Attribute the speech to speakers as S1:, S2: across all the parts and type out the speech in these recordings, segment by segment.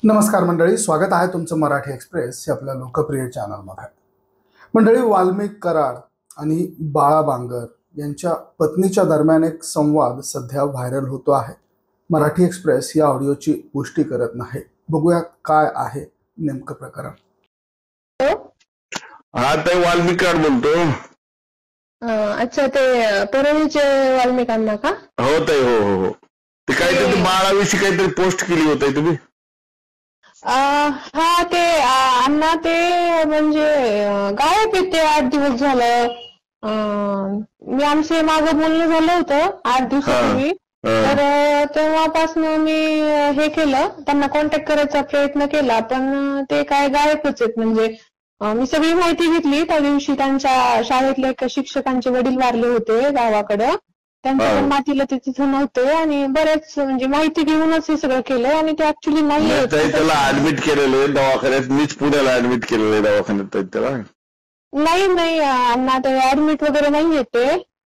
S1: नमस्कार मंडळी, स्वागत आहे तुमचं मराठी एक्सप्रेस या आपल्या लोकप्रिय चॅनलमध्ये. मंडळी, वाल्मिक कराड आणि बाळा बांगर यांच्या पत्नीच्या दरम्यान एक संवाद सध्या व्हायरल होतो आहे. मराठी एक्सप्रेस या ऑडिओची पुष्टी करत नाही. बघूया काय आहे नेमकं प्रकरण.
S2: हा, ते वाल्मिक कराड बोलतो.
S3: अच्छा, ते परळीचे वाल्मिकांना का?
S2: हो ताई, हो हो हो. ते काहीतरी बाळाविषयी काहीतरी पोस्ट केली होती तुम्ही.
S3: हा, ते अण्णा ते म्हणजे गायब आहे ते 8 दिवस झालं. मी आमचे माझं बोलणं झालं होतं 8 दिवसापूर्वी. तर तेव्हापासून मी हे केलं, त्यांना कॉन्टॅक्ट करायचा प्रयत्न केला, पण ते काय गायबच आहेत. म्हणजे मी सगळी माहिती घेतली. त्या दिवशी त्यांच्या शाळेतले एका शिक्षकांचे वडील वारले होते गावाकडं. त्यांच्या मातीला ते तिथं नव्हते आणि बरेच म्हणजे माहिती घेऊनच हे सगळं केलं आणि ते ऍक्च्युली नाही.
S2: त्याला ऍडमिट केलेले दवाखान्यात, मीच पुण्याला ऍडमिट केलेले दवाखान्यात त्याला.
S3: नाही अण्णा, ते ऍडमिट वगैरे नाही येते.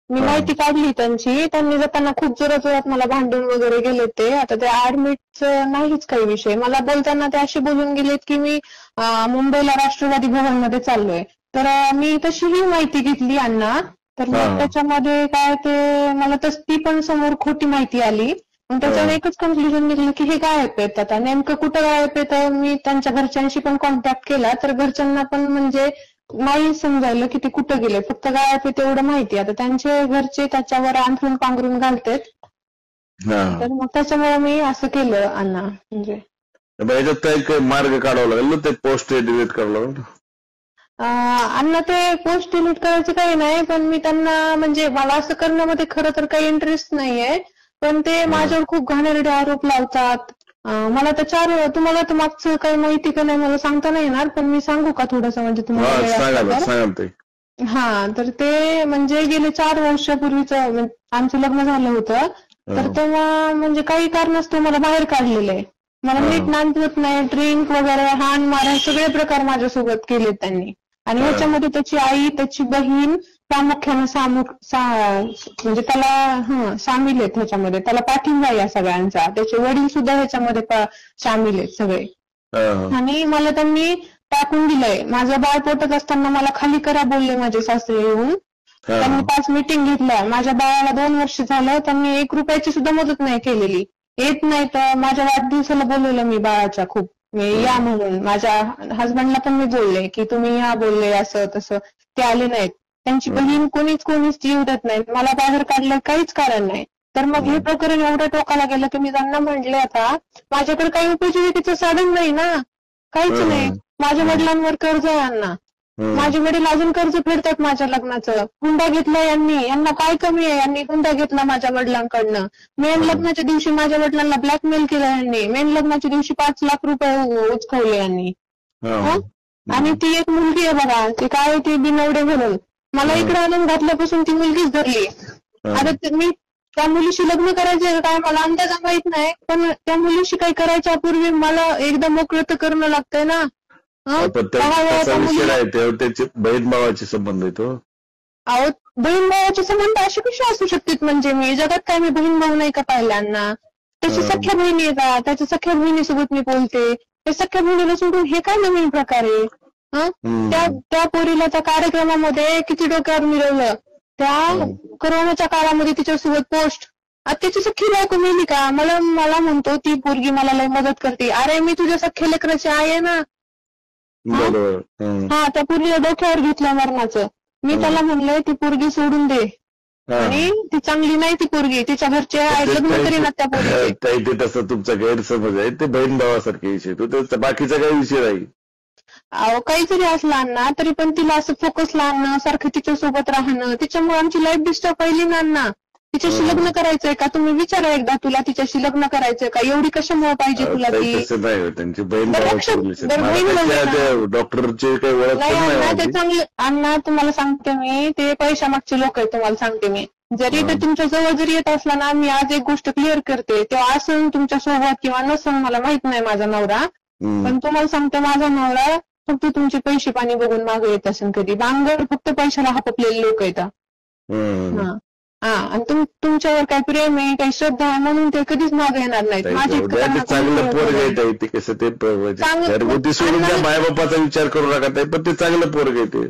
S3: मी माहिती काढली त्यांची. त्यांनी जाताना खूप जोरात मला भांडून वगैरे गेले ते. आता ते ऍडमिटचं नाहीच काही विषय. मला बोलताना ते असे बोलून गेलेत की मी मुंबईला राष्ट्रवादी भवनमध्ये चाललोय. तर मी तशीही माहिती घेतली अण्णा. तर मग त्याच्यामध्ये काय ते मला ती पण समोर खोटी माहिती आली. मग त्याच्यावर एकच कन्क्लुजन निघलं की हे गायब आहेत. आता नेमकं कुठं गायब आहे तर मी त्यांच्या घरच्यांशी पण कॉन्टॅक्ट केला, तर घरच्यांना पण म्हणजे नाही समजायला की ते कुठं गेले. फक्त गायब आहे तेवढं माहिती. आता त्यांचे घरचे त्याच्यावर अंथरून पांघरून घालतात. तर मग त्याच्यामुळे मी असं केलं अण्णा. म्हणजे
S2: याच्यात मार्ग काढावा लागेल, ते पोस्ट डिलीट करावं लागेल.
S3: अण्णा, ते पोस्ट डिलीट करायचं काही नाही, पण मी त्यांना म्हणजे मला असं करण्यामध्ये खरं तर काही इंटरेस्ट नाहीये. पण ते माझ्यावर खूप घाणेरडे आरोप लावतात. मला तर तुम्हाला तर मागचं काही माहिती का नाही मला सांगता नाही येणार, पण मी सांगू का थोडंसं म्हणजे तुम्हाला? हा, तर ते म्हणजे गेले 4 वर्षापूर्वीचं आमचं लग्न झालं होतं. तर तेव्हा म्हणजे काही कारणास्तव मला बाहेर काढलेलं आहे. मला नीट नांदवत नाही, ड्रिंक वगैरे, हाण मारा सगळे प्रकार माझ्यासोबत केलेत त्यांनी. आणि ह्याच्यामध्ये त्याची आई, त्याची बहीण प्रामुख्याने म्हणजे त्याला सामील आहेत ह्याच्यामध्ये. त्याला पाठिंबा या सगळ्यांचा. त्याचे वडील सुद्धा ह्याच्यामध्ये सामील आहेत सगळे. आणि मला त्यांनी टाकून दिलंय. माझं बाळ पोटात असताना मला खाली करा बोलले माझे सासरे येऊन. त्यांनी 5 मीटिंग घेतल्या. माझ्या बाळाला 2 वर्ष झालं, त्यांनी 1 रुपयाची सुद्धा मदत नाही केलेली. येत नाही तर माझ्या वाढदिवसाला बोलवलं मी बाळाच्या खूप, मी या म्हणून. माझ्या हसबंडला पण मी बोलले की तुम्ही या बोलले असं तसं. ते आले नाहीत. त्यांची बहीण कोणीच जीव देत नाही. मला बाहेर काढलं काहीच कारण नाही. तर मग हे प्रकरण एवढं टोकाला गेलं की मी त्यांना म्हटले आता माझ्याकडे काही उपजीविकेचं साधन नाही ना, काहीच नाही. माझ्या वडिलांवर कर्ज आहे अण्णा. माझे वडील अजून कर्ज फेडतात माझ्या लग्नाचं. हुंडा घेतला यांना काय कमी आहे? यांनी हुंडा घेतला माझ्या वडिलांकडनं. मेन लग्नाच्या दिवशी माझ्या वडिलांना ब्लॅकमेल केलं यांनी. मेन लग्नाच्या दिवशी 5 लाख रुपये उचकवले यांनी. आणि ती एक मुलगी आहे बघा, ती काय ती बिनवडे म्हणून मला इकडे आणून घातल्यापासून ती मुलगीच धरली. आता मी त्या मुलीशी लग्न करायचे काय मला अंदाजा माहित नाही, पण त्या मुलीशी काही करायच्या पूर्वी मला एकदा मोकळं तर करणं लागतंय ना.
S2: त्याचे बहीण भावाचे संबंध येतो.
S3: अहो, बहीण भावाचे संबंध असे कसे असू शकतात? म्हणजे मी जगात काय मी बहीण भाऊ नाही का पाहिल्यांना? त्याची सख्या बहिणी आहे का? त्याच्या सख्या बहिणीसोबत मी बोलते. त्या सख्या बहिणीला सोडून हे काय नवीन प्रकार आहे? त्या पोरीला त्या कार्यक्रमामध्ये किती डोक्यावर मिळवलं. त्या कोरोनाच्या काळामध्ये तिच्यासोबत पोस्ट. त्याची सख्खी बायको मिळली का? मला म्हणतो ती पोरगी मला लय मदत करते. अरे मी तुझ्या सख्या लेकराची आई आहे ना. हा, त्या पोरीला डोक्यावर घेतलं मरणाचं. मी त्याला म्हणलंय ती पोरगी सोडून दे आणि ती चांगली नाही ती पोरगी. तिच्या घरचे लग्न तरी ना त्या पोरगी.
S2: तसं तुमचा गैरसमज आहे. ते बहीण भावासारखे विषय तो, बाकीचा काही विषय नाही.
S3: अहो, काही जरी असलं ना तरी पण तिला असं फोकसला आणणं, सारखं तिच्या सोबत राहणं, त्याच्यामुळे आमची लाईफ डिस्टर्ब पहिली ना. तिच्याशी लग्न करायचंय का? तुम्ही विचारा एकदा, तुला तिच्याशी लग्न करायचंय का? एवढी कशामुळे पाहिजे तुला ती?
S2: त्यांची बहीण डॉक्टरची काही ओळख
S3: नाही चांगलं अण्णा. तुम्हाला सांगते मी, ते पैशामागचे लोक आहेत. तुम्हाला सांगते मी, जरी ते तुमच्या जवळ जरी येत असला ना, मी आज एक गोष्ट क्लिअर करते. तेव्हा असं तुमच्या सोबत किंवा नसून मला माहित नाही माझा नवरा, पण तुम्हाला सांगते माझा नवरा फक्त तुमचे पैसे पाणी बघून मागे येत असेल कधी. बांगर फक्त पैशाला हापलेले लोक येतात. हा, आणि तुमच्यावर काही प्रेम आहे, काही श्रद्धा आहे म्हणून ते कधीच मागे येणार नाहीत. माझी इतकं
S2: ते
S3: त्यांना
S2: चांगलं
S3: कोणी
S2: पोरग
S3: नाही.
S2: आहे ते कसं ते
S3: चांगलं
S2: घरगुती सोडून त्या मायबापाचा विचार करू नका ताई, पण ते चांगलं पोरग आहे ते.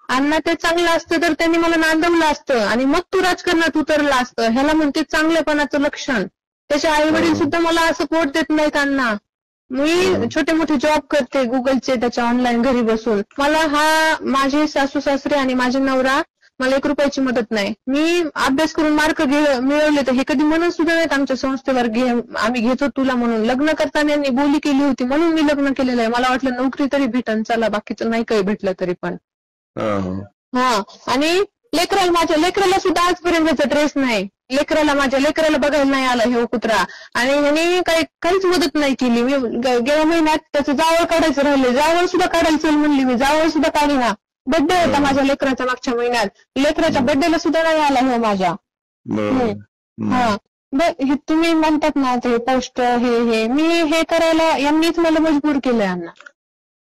S3: अण्णा ते चांगलं असतं तर त्यांनी मला नांदवलं असतं आणि मग तू राजकारणात उतरला असतं. ह्याला म्हणते चांगलेपणाचं लक्षण. त्याचे आई वडील सुद्धा मला सपोर्ट देत नाहीत अण्णा. मी छोटे मोठे जॉब करते गुगलचे, त्याच्या ऑनलाईन घरी बसून. मला माझे सासू सासरे आणि माझे नवरा मला 1 रुपयाची मदत नाही. मी अभ्यास करून मार्क मिळवले तर हे कधी म्हणत सुद्धा नाहीत आमच्या संस्थेवर आम्ही घेतो तुला म्हणून. लग्न करताना यांनी बोली केली होती म्हणून मी लग्न केलेलं आहे. मला वाटलं नोकरी तरी भेटन, चला बाकीचं नाही काही भेटलं तरी पण. हा, आणि माझ्या लेकराला सुद्धा आजपर्यंत ड्रेस नाही. माझ्या लेकराला बघायला नाही आला हे कुत्रा, आणि ह्याने काहीच मदत नाही केली. मी गेल्या महिन्यात त्याचं जावळ काढायचं राहिले, जावळ सुद्धा काढायचं म्हणली मी, जावळ सुद्धा काढीना. बर्थडे होता माझ्या लेकराचा मागच्या महिन्यात, लेकराच्या बर्थडेला सुद्धा नाही आला हे माझ्या. हा, हे तुम्ही म्हणतात ना ते पोस्ट हे मी हे करायला यांनीच मला मजबूर केलंय अण्णा.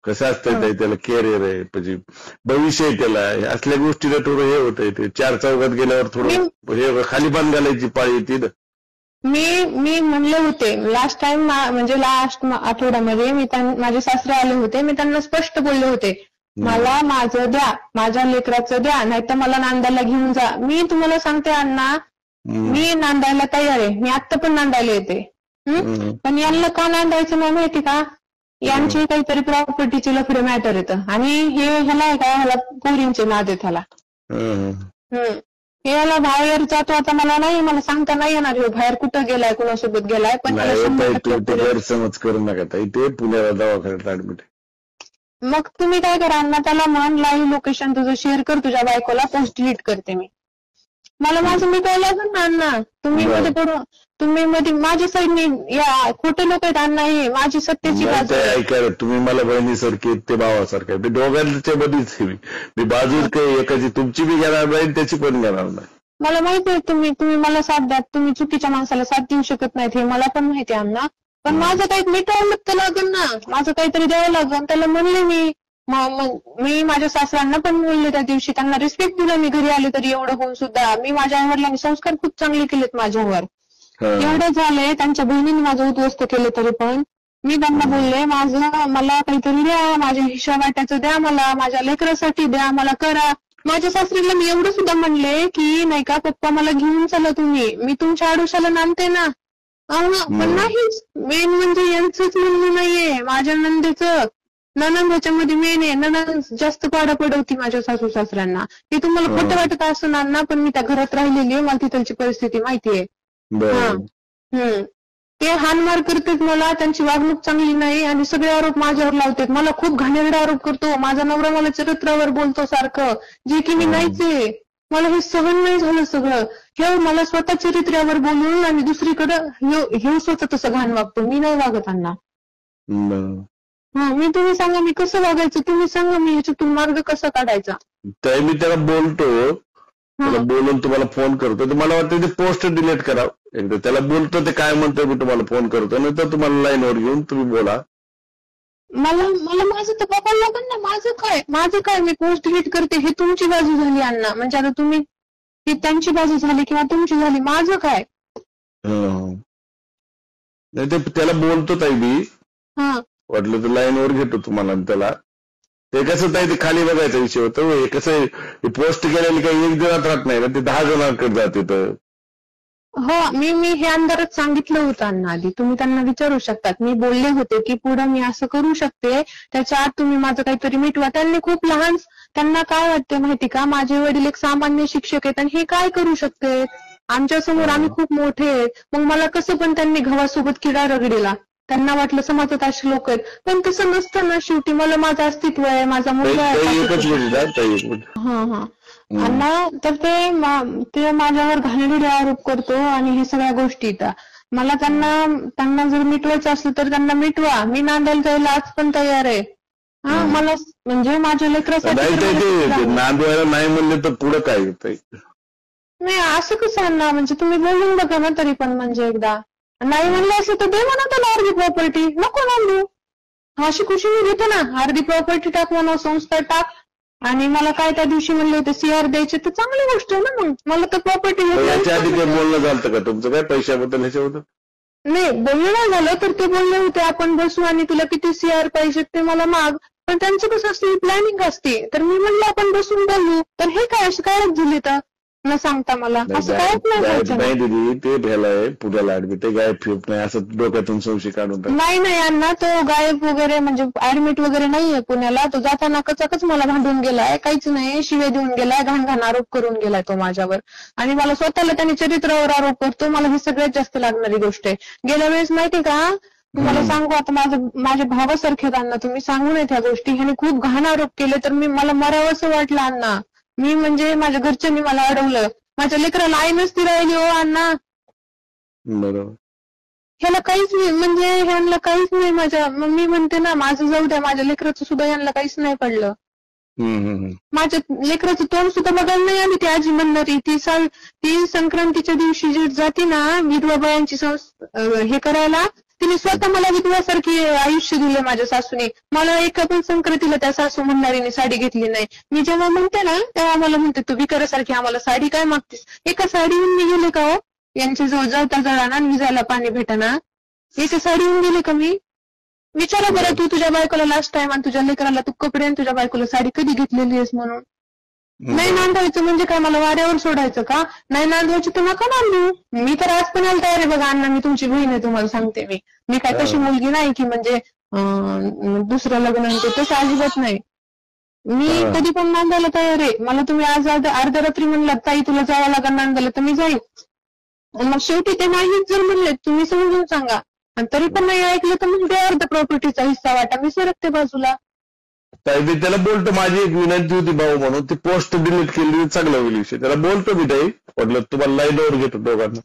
S2: कसं असतंय त्याला कॅरियर आहे, म्हणजे भविष्य आहे त्याला, असल्या गोष्टीला थोडं हे होतंय. ते 4 चौघात गेल्यावर थोडं हे खाली बांध घालायची पाळी येते.
S3: मी म्हणले होते लास्ट टाइम, म्हणजे लास्ट आठवड्यामध्ये माझे सासरे आले होते. मी त्यांना स्पष्ट बोलले होते, मला माझं द्या, माझ्या लेकराचं द्या, नाहीतर मला नांदायला घेऊन जा. मी तुम्हाला सांगते अण्णा, मी नांदायला तयार आहे. मी आत्ता पण नांदायला येते. पण यांना का नांदायचं नाही माहिती का? यांची काहीतरी प्रॉपर्टीचे लफडे मॅटर येतं, आणि ह्याला पोरींचे नाद आहेत ह्याला. ह्याला बाहेर जातो आता, मला सांगता नाही येणार हे बाहेर कुठं गेलाय, कुणासोबत गेलाय. पण
S2: गैरसमज करू नका ताई, ते पुण्याला दवाखान्यात ऍडमिट.
S3: मग तुम्ही काय करा अण्णा, त्याला म्हण लाईव्ह लोकेशन तुझं शेअर कर तुझ्या बायकोला, पोस्ट डिलीट करते मी. मला माझं मिटवायला लागेल ना अण्णा. तुम्ही मध्ये माझ्या साईडने या खोटे लोक आहेत अण्णा, हे माझी सत्तेची बाजू.
S2: ऐका, तुम्ही मला बहिणीसारखे ते भावासारखे, मी दोघांच्या मध्येच मी बाजूच काही एकाची तुमची बी घेणार नाही, त्याची पण घेणार नाही.
S3: मला माहिती आहे तुम्ही मला साथ द्या, तुम्ही चुकीच्या माणसाला साथ देऊ शकत नाहीत हे मला पण माहिती आहे अण्णा. पण माझं काही मिटवायला तर लागेल ना, माझं काहीतरी द्यावं लागेल. त्याला म्हणले मी माझ्या सासऱ्यांना पण बोलले त्या दिवशी, त्यांना रिस्पेक्ट दिला मी घरी आले तरी एवढं होऊन सुद्धा. मी माझ्या आईवडिलांनी संस्कार खूप चांगले केलेत माझ्यावर. एवढं झालंय, त्यांच्या बहिणीने माझं उद्ध्वस्त केलं तरी पण मी त्यांना बोलले मला काहीतरी द्या, माझ्या हिशा वाट्याचं द्या, मला माझ्या लेकरासाठी द्या, मला करा. माझ्या सासरीला मी एवढं सुद्धा म्हणले की नाही का पप्पा मला घेऊन चला तुम्ही, मी तुमच्या आडोशाला नांदते ना. पण नाहीच, मेन म्हणजे यांचंच म्हणणं नाहीये, माझ्या नंदेचं. ननंद ह्याच्यामध्ये मेन आहे, ननंद जास्त पाडा पडवती माझ्या सासू सासऱ्यांना. ते तुम्हाला खोटं वाटत असणार ना, पण मी त्या घरात राहिलेली आहे, मला तिथलची परिस्थिती माहितीये. ते हानमार करतात मला, त्यांची वागणूक चांगली नाही आणि सगळे आरोप माझ्यावर लावतात. मला खूप घाणेरडे आरोप करतो माझा नवरा, मला चरित्रावर बोलतो सारखं, जे की मी नाहीच आहे. मला हे सहन नाही झालं सगळं. हे मला स्वतः चरित्र्यावर बोलून आणि दुसरीकडं हे स्वतः तसं घाण वागतो. मी नाही वागत अण्णा. तुम्ही सांगा मी कसं वागायचं, तुम्ही सांगा मी ह्याच्यातून मार्ग कसा काढायचा.
S2: मी त्याला बोलतो, त्याला बोलून तुम्हाला फोन करतो. तर मला वाटतं ते पोस्ट डिलीट करा एकदा. त्याला बोलतो ते काय म्हणतो, मी तुम्हाला फोन करतो, नंतर तुम्हाला लाईनवर घेऊन तुम्ही बोला.
S3: मला माझं तर बघायला लागेल ना, माझं काय मी पोस्ट डिलीट करते हे तुमची बाजू झाली अण्णा. म्हणजे आता तुम्ही ही त्यांची बाजू झाली किंवा तुमची झाली, माझं काय.
S2: नाही ते त्याला बोलतो ताई मी, वाटलं तर लाईनवर घेतो तुम्हाला. त्याला ते कसं ताई, ते खाली बघायचा विषय होतो. हे कसं पोस्ट केलेली काही 1 दिवसात राहत नाही ना, ते 10 जणांकडे जाते. तर
S3: हो, मी हे अंधारात सांगितलं होतं अण्णा आधी, तुम्ही त्यांना विचारू शकतात. मी बोलले होते की पुढे मी असं करू शकते, त्याच्या आत तुम्ही माझं काहीतरी मिटवा. त्यांनी खूप लहान, त्यांना काय वाटते माहिती का, माझे वडील एक सामान्य शिक्षक आहेत आणि हे काय करू शकते, आमच्या समोर आम्ही खूप मोठे आहेत. मग मला कसं पण त्यांनी गव्हासोबत किडा रगडीला. त्यांना वाटलं समाजात असे लोक आहेत, पण तसं नसतं ना. शेवटी मला माझं अस्तित्व आहे, माझा मुलगा आहे. अण्णा तर ते माझ्यावर घाणेरडे आरोप करतो आणि हे सगळ्या गोष्टी. मला त्यांना जर मिटवायचं असलं तर त्यांना मिटवा, मी नांदायला जायला आज पण तयार आहे. मला म्हणजे माझ्या लेकरासाठी
S2: नांदवायला नाही म्हणले तर पुढे काय येत
S3: नाही, असं कसं अण्णा. म्हणजे तुम्ही बोलून बघा ना तरी पण, म्हणजे एकदा नाही म्हणलं असं तर दे म्हणा त्याला अर्धी प्रॉपर्टी, नको नांदू. अशी खुशी मी घेतो ना, अर्धी प्रॉपर्टी टाक म्हणा, संस्था टाक, आणि मला काय त्या दिवशी म्हणले होते CR द्यायचे, तर चांगली गोष्ट आहे ना. मग मला तर प्रॉपर्टी
S2: याच्या आधी काही बोलणं झालं का तुमचं काय पैशाबद्दल ह्याच्याबद्दल?
S3: नाही, बोलणं नाही झालं. तर ते बोलले होते आपण बसू आणि तुला किती CR पाहिजे ते मला माग. पण त्यांचं कसं असते, प्लॅनिंग असते. तर मी म्हणलं आपण बसून बोलू. तर हे काय असं काय झाले तर न सांगता मला असं कायच नाही व्हायचं ना.
S2: नाही दिदी, ते भ्यालाय पुण्याला ऍडमिट आहे, गायब फिरत नाही असं डोक्यातून संशय काढून टाक.
S3: नाही अण्णा, तो गायब वगैरे म्हणजे ऍडमिट वगैरे नाहीये पुण्याला. तो जाताना कचाकच मला भांडून गेलाय, काहीच नाही, शिव्या देऊन गेलाय, घाण आरोप करून गेलाय तो माझ्यावर. आणि मला स्वतःला त्याने चरित्रावर आरोप करतो. मला ही सगळ्यात जास्त लागणारी गोष्ट आहे. गेल्या वेळेस माहिती का, तुम्हाला सांगू आता, माझ्या भावासारखे अण्णा, तुम्ही सांगू नये त्या गोष्टी. ह्याने खूप घाण आरोप केले. तर मला मरावंसं वाटलं अण्णा. मी म्हणजे माझ्या घरच्यांनी मला अडवलं. माझ्या लेकराला आई नसती राहिली हो अण्णा.
S2: बरोबर.
S3: ह्याला काहीच नाही, म्हणजे ह्यांना काहीच नाही. मग मी म्हणते ना, माझं जाऊ द्या, माझ्या लेकराचं सुद्धा ह्यांना काहीच नाही पडलं. माझ्या लेकराचं तोंड सुद्धा बघायला नाही आली ती आजी म्हणणारी. ती संक्रांतीच्या दिवशी जी जाते ना विधवा बायांची हे करायला, तिने स्वतः मला विधवासारखी आयुष्य दिले माझ्या सासूने. मला एका पण संक्रांतीला त्या सासू म्हणणारीने साडी घेतली नाही. मी जेव्हा म्हणते ना तेव्हा मला म्हणते, तू विकारासारखी आम्हाला साडी काय मागतेस. एका साडीहून मी गेले का हो? यांच्या जवळ जळता जळाना आणि विजायला पाणी भेटाना. एका साडीहून गेले का मी? विचारा बरं, तू तुझ्या बायकोला लास्ट टाइम आणि तुझ्या लेकराला तू कपडे आणि तुझ्या बायकोला साडी कधी घेतलेली आहेस म्हणून. नाही नांदायचं म्हणजे काय, मला वाऱ्यावर सोडायचं का? नाही नांदवायची तर नका नांदू. मी तर आज पण यायला तयार आहे बघा अण्णा. मी तुमची बहीण आहे, तुम्हाला सांगते. मी काय तशी मुलगी नाही की म्हणजे दुसरं लग्न आणि ते तसं अजिबात नाही. मी कधी पण नांदायला तयार आहे. मला तुम्ही आज अर्ध्या रात्री म्हणलात ताई तुला जावं लागेल नांदायला, तर मी जाईल. मग शेवटी ते नाहीच जर म्हणले, तुम्ही समजून सांगा. आणि तरी पण नाही ऐकलं तर मग द्या अर्ध प्रॉपर्टीचा हिस्सा वाटा, मी सरकते बाजूला.
S2: ताई त्याला बोलतो, माझी एक विनंती होती भाऊ म्हणून, ती पोस्ट डिलीट केली, चांगला होईल विषय. त्याला बोलतो मी ताई, म्हटलं तुम्हाला लाईनवर घेतो दोघांना.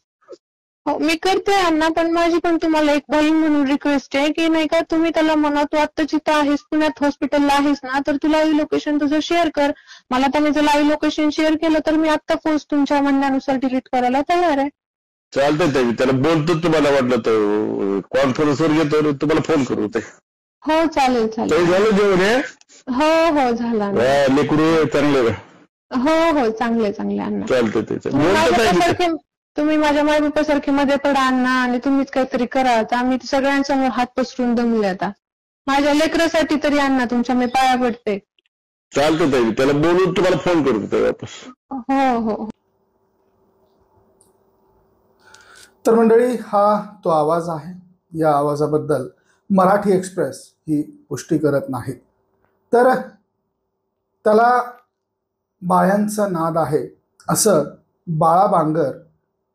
S3: हो मी करते अण्णा, पण माझी पण तुम्हाला एक बहीण म्हणून रिक्वेस्ट आहे की नाही का, तुम्ही त्याला म्हणा तू आत्ता जिथं आहेस पुण्यात हॉस्पिटलला आहेस ना, तर तू लाईव्ह लोकेशन तुझं शेअर कर. मला त्याने जर लाईव्ह लोकेशन शेअर केलं तर मी आत्ता पोस्ट तुमच्या म्हणण्यानुसार डिलीट करायला तयार आहे.
S2: चालतंय ताई, त्याला बोलतो, तुम्हाला वाटलं तर कॉन्फरन्सवर घेतो, तुम्हाला फोन करू. ते
S3: हो चालेल चालेल.
S2: झालं जेवण?
S3: हो झाला.
S2: लेकरू चांगले?
S3: हो चांगले अण्णा.
S2: चालतंय.
S3: तुम्ही माझ्या मायबापासारखे मध्ये पडा अण्णा, आणि तुम्हीच काहीतरी करा. आम्ही सगळ्यांसमोर हात पसरून दमले आता. माझ्या लेकरासाठी तरी अण्णा तुमच्या मी पाया पडते.
S2: चालतंय ताई, त्याला बोलून तुम्हाला फोन करू वापस.
S3: हो.
S1: तर मंडळी, हा तो आवाज आहे. या आवाजाबद्दल मराठी एक्सप्रेस ही पुष्टी करत नाही. तर त्याला बायांचा नाद आहे असं बाळा बांगर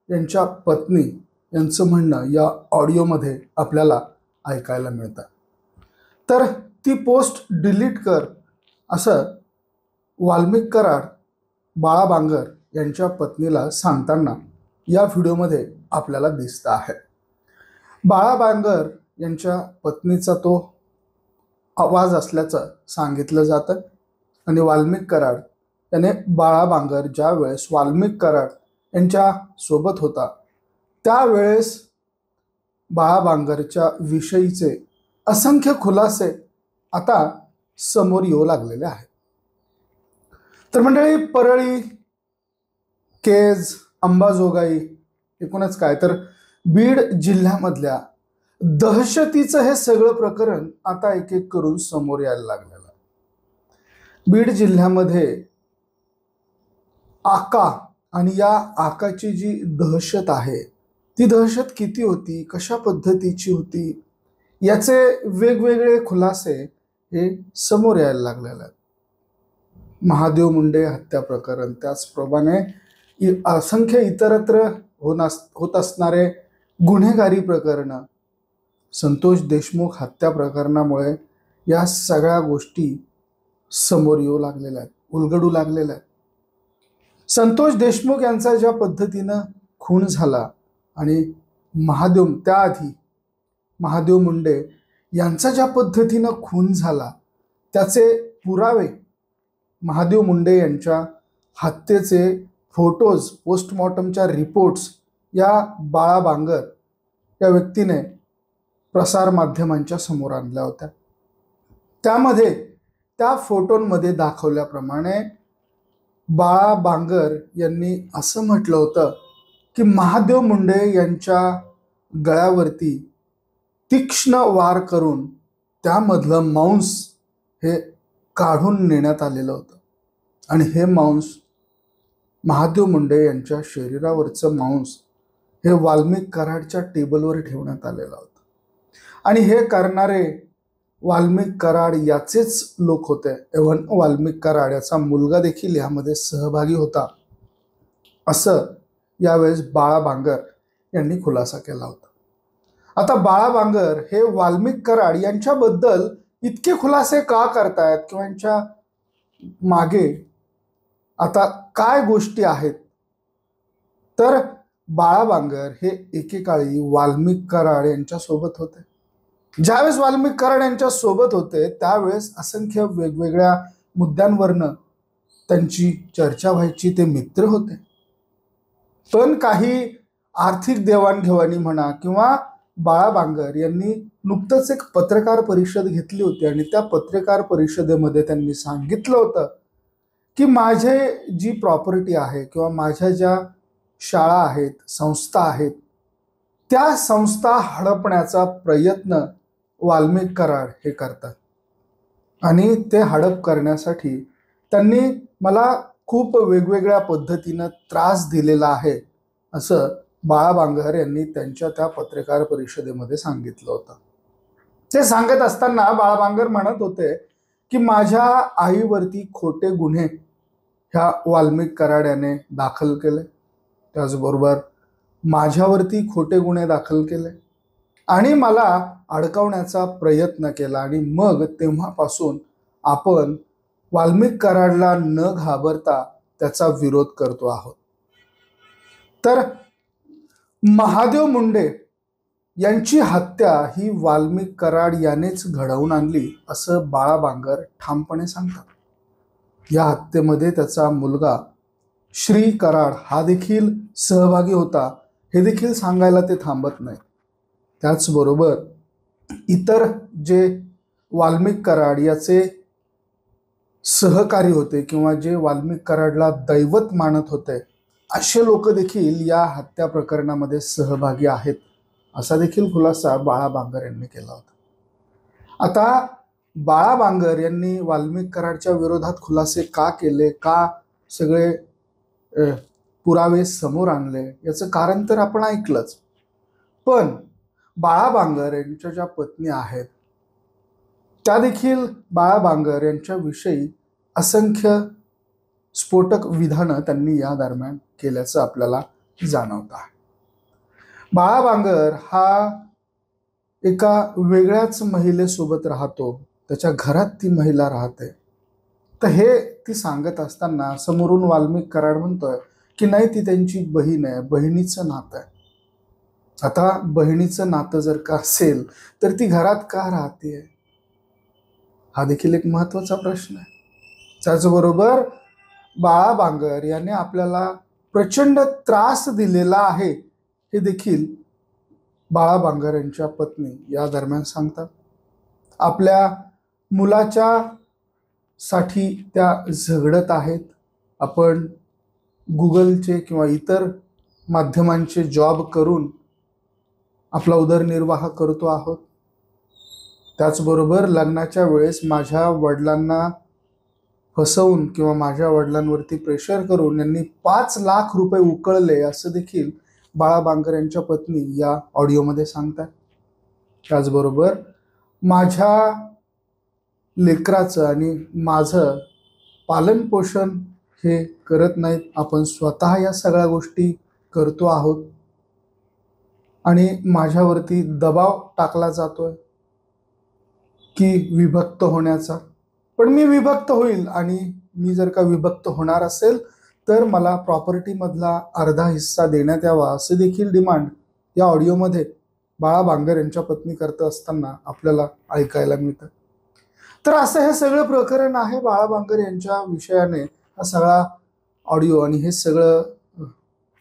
S1: यांच्या पत्नी यांचं म्हणणं या ऑडिओमध्ये आपल्याला ऐकायला मिळतं. तर ती पोस्ट डिलीट कर असं वाल्मिक कराड बाळा बांगर यांच्या पत्नीला सांगताना या व्हिडिओमध्ये आपल्याला दिसतं आहे. बाळा बांगर यांच्या पत्नीचा तो आवाज असल्याचं सांगितलं जातं. आणि वाल्मिक कराड याने बाळा बांगर ज्या वेळेस वाल्मिक कराड यांच्या सोबत होता त्यावेळेस बाळा बांगरच्या विषयीचे असंख्य खुलासे आता समोर येऊ लागलेले आहेत. तर मंडळी, परळी, केज, अंबाजोगाई, एकूणच काय तर बीड जिल्ह्यामधल्या दहशतीचं हे सगळं प्रकरण आता एक एक करून समोर यायला लागलेलं आहे. बीड जिल्ह्यामध्ये आका आणि या आकाची जी दहशत आहे ती दहशत किती होती, कशा पद्धतीची होती, याचे वेगवेगळे खुलासे हे समोर यायला लागलेले आहेत. महादेव मुंडे हत्या प्रकरण, त्याचप्रमाणे असंख्य इतरत्र होत असणारे गुन्हेगारी प्रकरण, संतोष देशमुख हत्या प्रकरणामुळे या सगळ्या गोष्टी समोर येऊ लागलेल्या आहेत, उलगडू लागलेल्या आहेत. संतोष देशमुख यांचा ज्या पद्धतीनं खून झाला आणि त्याआधी महादेव मुंडे यांचा ज्या पद्धतीनं खून झाला त्याचे पुरावे, महादेव मुंडे यांच्या हत्येचे फोटोज, पोस्टमॉर्टमच्या रिपोर्ट्स या बाळा बांगर या व्यक्तीने प्रसारमाध्यमांच्या समोर आणल्या होत्या. त्यामध्ये त्या फोटोंमध्ये दाखवल्याप्रमाणे बाळा बांगर यांनी असं म्हटलं होतं की महादेव मुंडे यांच्या गळ्यावरती तीक्ष्ण वार करून त्यामधलं मांस हे काढून नेण्यात आलेलं होतं आणि हे मांस महादेव मुंडे यांच्या शरीरावरचं मांस हे वाल्मिक कराडच्या टेबलवर ठेवण्यात आलेलं होतं आणि हे करणारे वाल्मिक कराड याचेच लोक होते. एव्हन वाल्मिक कराड याचा मुलगा देखील यामध्ये सहभागी होता असं यावेळेस बाळा बांगर यांनी खुलासा केला होता. आता बाळा बांगर हे वाल्मिक कराड यांच्याबद्दल इतके खुलासे का करतायत किंवा यांच्या मागे आता काय गोष्टी आहेत, तर बाळा बांगर हे एकेकाळी वाल्मिक कराड यांच्या सोबत होते. ज्यावेळेस वाल्मिक कराड यांच्या सोबत होते त्यावेळेस असंख्य वेगवेगळ्या मुद्द्यांवरनं त्यांची चर्चा व्हायची. ते मित्र होते, पण काही आर्थिक देवाणघेवाणी म्हणा किंवा बाळा बांगर यांनी नुकतंच एक पत्रकार परिषद घेतली होती आणि त्या पत्रकार परिषदेमध्ये त्यांनी सांगितलं होतं की माझे जी प्रॉपर्टी आहे किंवा माझ्या ज्या शाळा आहेत, संस्था आहेत, त्या संस्था हडपण्याचा प्रयत्न वाल्मिक कराड हे करतात आणि ते हडप करण्यासाठी त्यांनी मला खूप वेगवेगळ्या पद्धतीनं त्रास दिलेला आहे असं बाळा बांगर यांनी त्यांच्या त्या पत्रकार परिषदेमध्ये सांगितलं होतं. ते सांगत असताना बाळा बांगर म्हणत होते की माझ्या आईवरती खोटे गुन्हे ह्या वाल्मिक कराड याने दाखल केले, त्याचबरोबर माझ्यावरती खोटे गुन्हे दाखल केले आणि मला अडकवण्याचा प्रयत्न केला आणि मग तेव्हापासून आपण वाल्मिक कराडला न घाबरता त्याचा विरोध करतो आहोत. तर महादेव मुंडे यांची हत्या ही वाल्मिक कराड यानेच घडवून आणली असं बाळा बांगर ठामपणे सांगतात. या हत्येमध्ये त्याचा मुलगा श्री कराड हा देखील सहभागी होता हे देखील सांगायला ते थांबत नाही. त्याचबरोबर इतर जे वाल्मिक कराड याचे सहकारी होते किंवा जे वाल्मिक कराडला दैवत मानत होते असे लोक देखील या हत्या प्रकरणामध्ये सहभागी आहेत असा देखील खुलासा बाळा बांगर यांनी केला होता. आता बाळा बांगर यांनी वाल्मिक कराडच्या विरोधात खुलासे का केले, का सगळे पुरावे समोर आणले याचं कारण तर आपण ऐकलंच, पण बाळा बांगर यांच्या ज्या पत्नी आहेत त्या देखील बाळा बांगर यांच्याविषयी असंख्य स्फोटक विधानं त्यांनी या दरम्यान केल्याचं आपल्याला जाणवतं आहे. बाळा बांगर हा एका वेगळ्याच महिलेसोबत राहतो, त्याच्या घरात ती महिला राहते. तर हे ती सांगत असताना समोरून वाल्मिक कराड म्हणतोय की नाही ती त्यांची बहीण आहे, बहिणीचं नातं आहे. आता बहिणीचं नातं जर का असेल तर ती घरात का राहते, हा देखील एक महत्त्वाचा प्रश्न आहे. त्याचबरोबर बाळा बांगर याने आपल्याला प्रचंड त्रास दिलेला आहे हे देखील बाळा बांगर यांच्या पत्नी या दरम्यान सांगतात. आपल्या मुलाच्या साठी त्या झगडत आहेत. आपण गुगलचे किंवा इतर माध्यमांचे जॉब करून आपला उदरनिर्वाह करतो आहोत. त्याचबरोबर लग्नाच्या वेळेस माझ्या वडिलांना फसवून किंवा माझ्या वडिलांवरती प्रेशर करून यांनी 5 लाख रुपये उकळले असं देखील बाळा बांगर यांच्या पत्नी या ऑडिओमध्ये सांगतात. त्याचबरोबर माझ्या लेकराचं आणि माझं पालनपोषण हे करत नाहीत, आपण स्वतः या सगळ्या गोष्टी करतो आहोत आणि माझ्यावरती दबाव टाकला जातोय की विभक्त होण्याचा. पण मी विभक्त होईल आणि मी जर का विभक्त होणार असेल तर मला प्रॉपर्टीमधला अर्धा हिस्सा देण्यात यावा असे देखील डिमांड या ऑडिओमध्ये बाळा बांगर यांच्या पत्नी करत असताना आपल्याला ऐकायला मिळतं. तर असं हे सगळं प्रकरण आहे बाळा बांगर यांच्या विषयाने. हा सगळा ऑडिओ आणि हे सगळं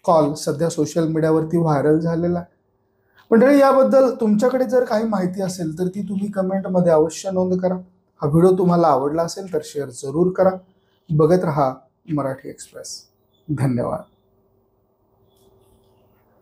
S1: कॉल सध्या सोशल मीडियावरती व्हायरल झालेला आहे. मंडळी, याबद्दल तुमच्याकडे जर काही माहिती असेल तर ती तुम्ही कमेंटमध्ये अवश्य नोंद करा. हा व्हिडिओ तुम्हाला आवडला असेल तर शेअर जरूर करा. बघत रहा मराठी एक्सप्रेस. धन्यवाद.